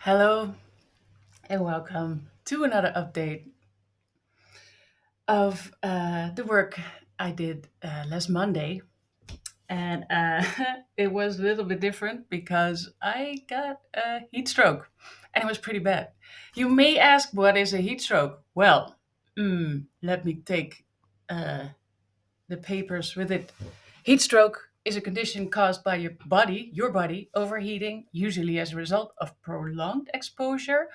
Hello and welcome to another update of the work I did last Monday. And it was a little bit different because I got a heat stroke and it was pretty bad. You may ask, what is a heat stroke? Well, let me take uh, the papers with it. Heat stroke is a condition caused by your body overheating, usually as a result of prolonged exposure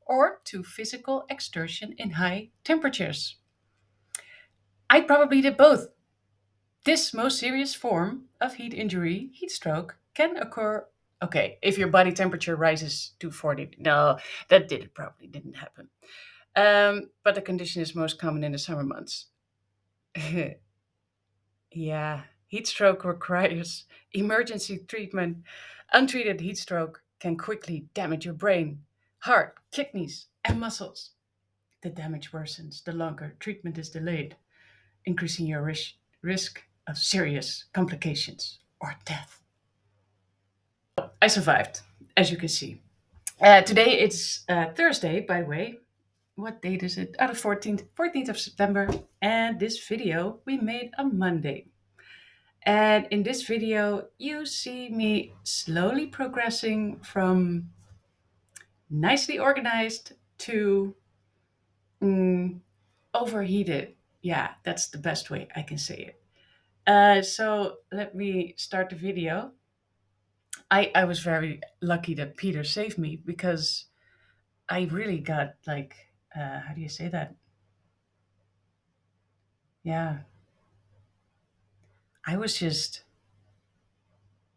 or to physical exertion in high temperatures. I probably did both. This most serious form of heat injury, heat stroke, can occur. Okay, if your body temperature rises to 40. No, probably didn't happen. But the condition is most common in the summer months. Yeah, heat stroke requires emergency treatment. Untreated heat stroke can quickly damage your brain, heart, kidneys, and muscles. The damage worsens the longer treatment is delayed, increasing your risk of serious complications or death. I survived, as you can see. Today it's Thursday, by the way. What date is it? The 14th of September. And this video we made on Monday. And in this video, you see me slowly progressing from nicely organized to mm, overheated. Yeah, that's the best way I can say it. So let me start the video. I was very lucky that Peter saved me because I really got like, how do you say that? Yeah, I was just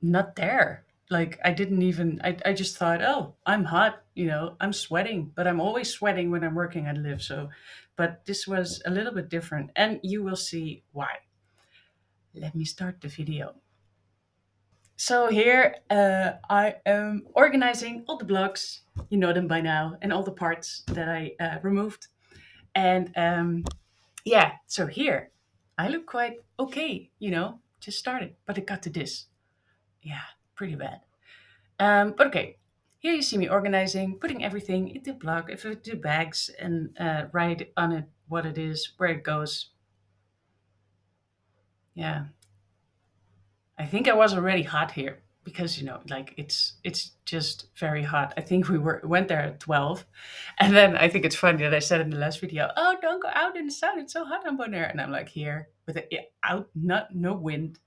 not there. Like I didn't even I just thought, oh, I'm hot, I'm sweating, but I'm always sweating when I'm working at LIV. So but this was a little bit different and you will see why. Let me start the video. So here I am organizing all the blocks, you know them by now, and all the parts that I removed. And yeah, so here I look quite okay, just started, but it got to this. Yeah, pretty bad. But okay, here you see me organizing, putting everything into block, into bags, and write on it what it is, where it goes. Yeah, I think I was already hot here because like it's just very hot. I think went there at 12, and then I think it's funny that I said in the last video, "Oh, don't go out in the sun. It's so hot on Bonaire," and I'm like here with it out, not no wind,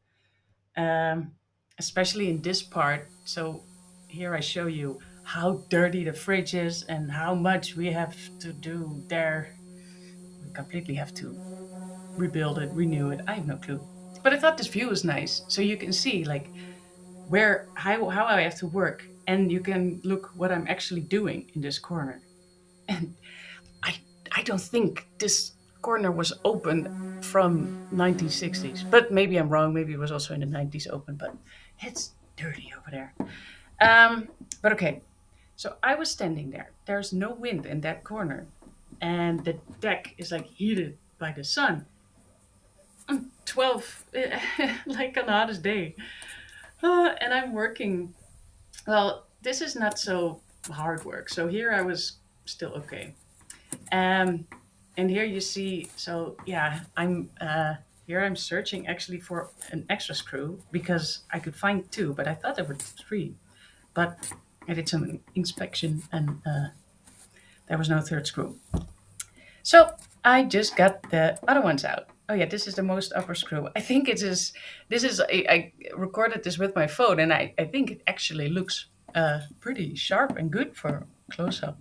um, especially in this part. So here I show you how dirty the fridge is and how much we have to do there. We completely have to rebuild it, renew it. I have no clue. But I thought this view was nice. So you can see like where how I have to work and you can look what I'm actually doing in this corner. And I I don't think this corner was open from 1960s. But maybe I'm wrong. Maybe it was also in the 90s open, but it's dirty over there. Um, but okay, so I was standing there. There's no wind in that corner, and the deck is like heated by the sun. I'm 12, like on the hottest day, and I'm working. Well, this is not so hard work. So here I was still okay. Um, and here you see. So yeah, I'm here. I'm searching actually for an extra screw because I could find two, but I thought there were three. But I did some inspection and there was no third screw. So I just got the other ones out. Oh yeah, this is the most upper screw. I think it is. This is. I recorded this with my phone, and I think it actually looks pretty sharp and good for close up.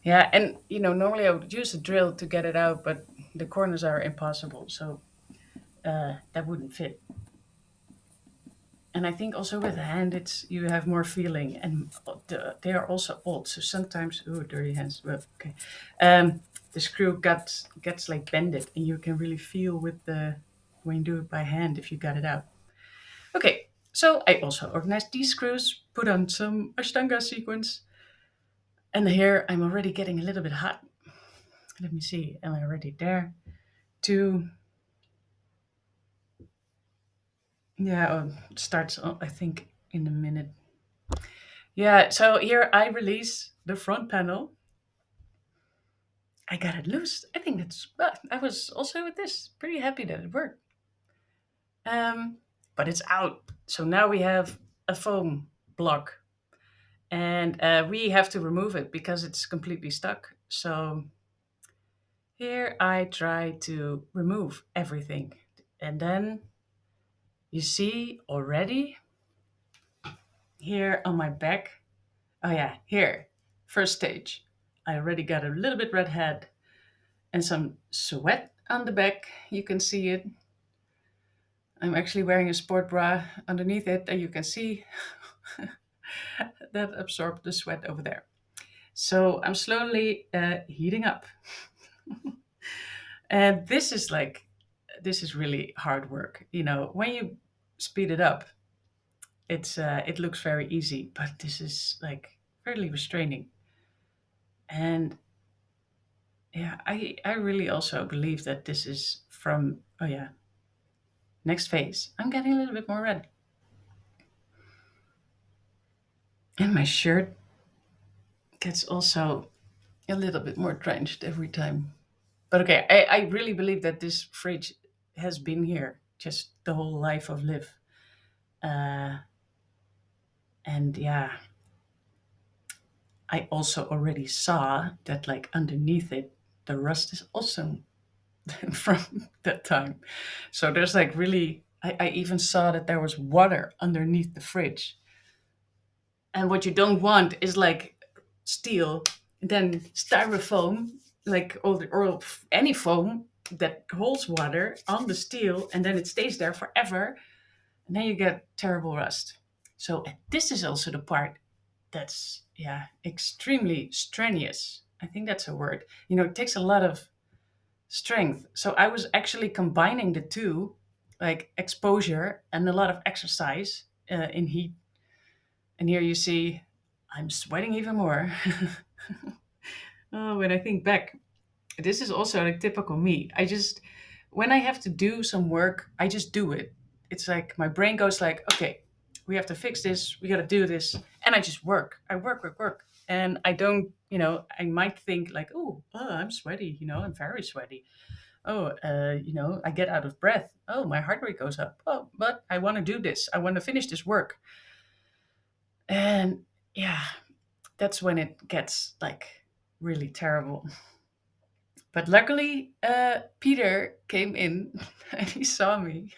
Yeah, and normally I would use a drill to get it out, but the corners are impossible, so that wouldn't fit. And I think also with the hand, it's you have more feeling, and they are also old, so sometimes dirty hands. Well, okay, the screw gets like bended, and you can really feel with the when you do it by hand if you got it out. Okay, so I also organized these screws, put on some Ashtanga sequence, and here I'm already getting a little bit hot. Let me see, am I already there? Two, yeah, it starts I think in a minute. Yeah, so here I release the front panel. I got it loose. I think that's, well, I was also with this pretty happy that it worked. Um, but it's out. So now we have a foam block, and we have to remove it because it's completely stuck. So here I try to remove everything. And then you see already here on my back. Oh, yeah, here, first stage. I already got a little bit red head and some sweat on the back. You can see it. I'm actually wearing a sport bra underneath it, and you can see that absorbed the sweat over there. So I'm slowly heating up. And this is really hard work. You know, when you speed it up, it looks very easy, but this is like fairly restraining. And yeah, I really also believe that this is from, oh yeah, next phase. I'm getting a little bit more red. And my shirt gets also a little bit more drenched every time. But okay, I really believe that this fridge has been here just the whole life of Liv. Uh, and yeah, I also already saw that like underneath it, the rust is also from that time. So there's like really, I even saw that there was water underneath the fridge. And what you don't want is like steel, then styrofoam, like or any foam that holds water on the steel, and then it stays there forever, and then you get terrible rust. So this is also the part that's, yeah, extremely strenuous. I think that's a word. You know, it takes a lot of strength. So I was actually combining the two, like exposure and a lot of exercise in heat. And here you see I'm sweating even more. Oh, when I think back, this is also like typical me. When I have to do some work, I just do it. It's like my brain goes like, okay, we have to fix this. We got to do this. And I just work. I work, work, work. And I don't, I might think like, oh, I'm sweaty. I'm very sweaty. Oh, I get out of breath. Oh, my heart rate goes up. Oh, but I want to do this. I want to finish this work. And yeah, that's when it gets like really terrible. But luckily, Peter came in and he saw me.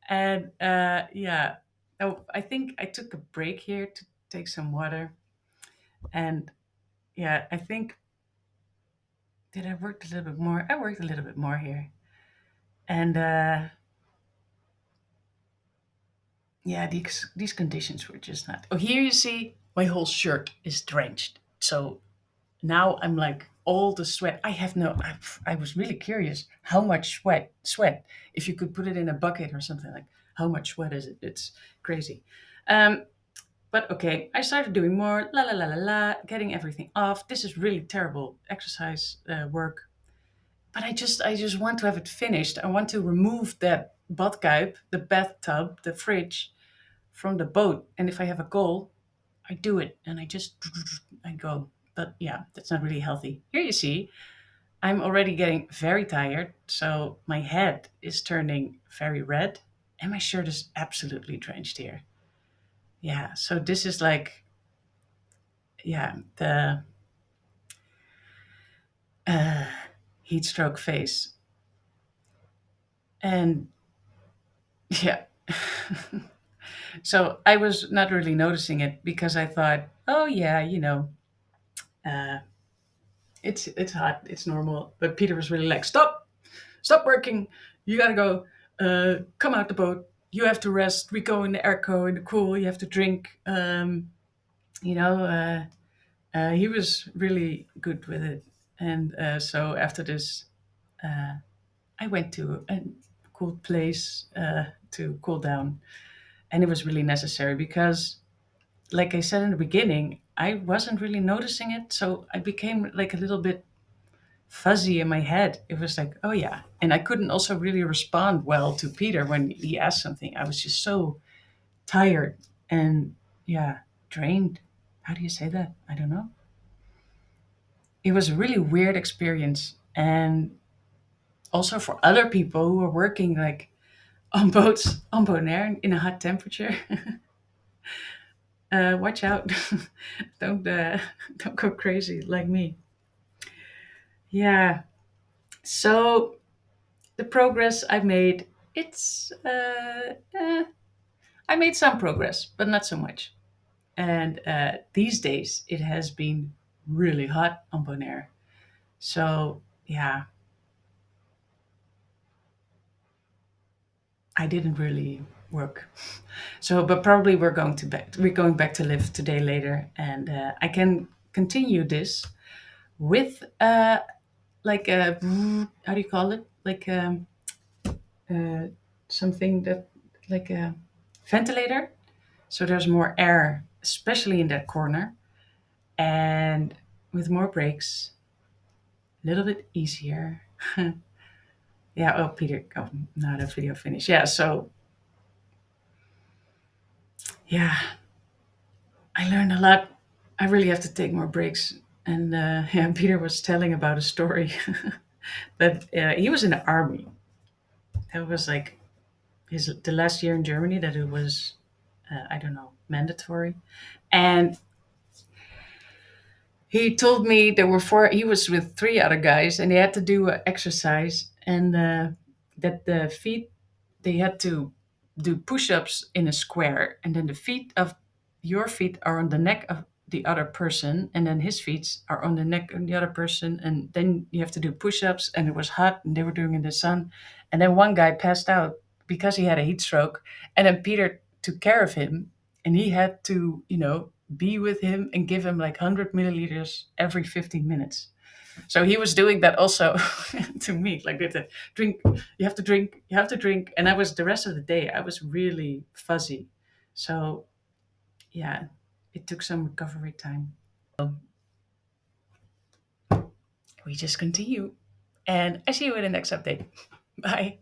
And yeah, oh, I think I took a break here to take some water. And yeah, I think, did I work a little bit more? I worked a little bit more here. And yeah, these conditions were just not. Oh, here you see my whole shirt is drenched. So now I'm like all the sweat. I was really curious how much sweat, if you could put it in a bucket or something, like how much sweat is it? It's crazy. Um, but okay, I started doing more, la la la la la, getting everything off. This is really terrible exercise work. But I just want to have it finished. I want to remove that badkuip, the bathtub, the fridge from the boat. And if I have a goal, I do it and I go. But yeah, that's not really healthy. Here you see, I'm already getting very tired. So my head is turning very red and my shirt is absolutely drenched here. Yeah, so this is like, yeah, the uh, heat stroke phase. And yeah. So I was not really noticing it because I thought, oh yeah, uh, it's hot, it's normal. But Peter was really like, stop working, you gotta go, come out the boat. You have to rest. We go in the airco in the cool. You have to drink. You know, he was really good with it. And so after this, uh, I went to a cool place to cool down, and it was really necessary because, like I said in the beginning, I wasn't really noticing it. So I became like a little bit fuzzy in my head. It was like, oh yeah. And I couldn't also really respond well to Peter when he asked something. I was just so tired. And yeah, drained. How do you say that? I don't know. It was a really weird experience, and also for other people who were working like on boats on Bonaire in a hot temperature. Watch out! don't don't go crazy like me. Yeah. So the progress I made, it's I made some progress, but not so much. And these days it has been really hot on Bonaire. So yeah, I didn't really work. So, but probably we're going back to live today later, and I can continue this with like a how do you call it? Like uh, something that like a ventilator. So there's more air, especially in that corner, and with more brakes, a little bit easier. Yeah. Oh, Peter. Oh, now the video finished. Yeah. So yeah, I learned a lot. I really have to take more breaks. And yeah, Peter was telling about a story that he was in the army. That was like the last year in Germany that it was I don't know, mandatory. And he told me there were four. He was with three other guys, and they had to do an exercise, and that the feet they had to do push-ups in a square, and then the feet of your feet are on the neck of the other person, and then his feet are on the neck of the other person, and then you have to do push-ups. And it was hot, and they were doing it in the sun, and then one guy passed out because he had a heat stroke, and then Peter took care of him, and he had to, be with him and give him like 100 milliliters every 15 minutes. So he was doing that also to me, like with the drink, you have to drink, you have to drink. And I was the rest of the day, I was really fuzzy. So yeah, it took some recovery time. We just continue. And I see you in the next update. Bye.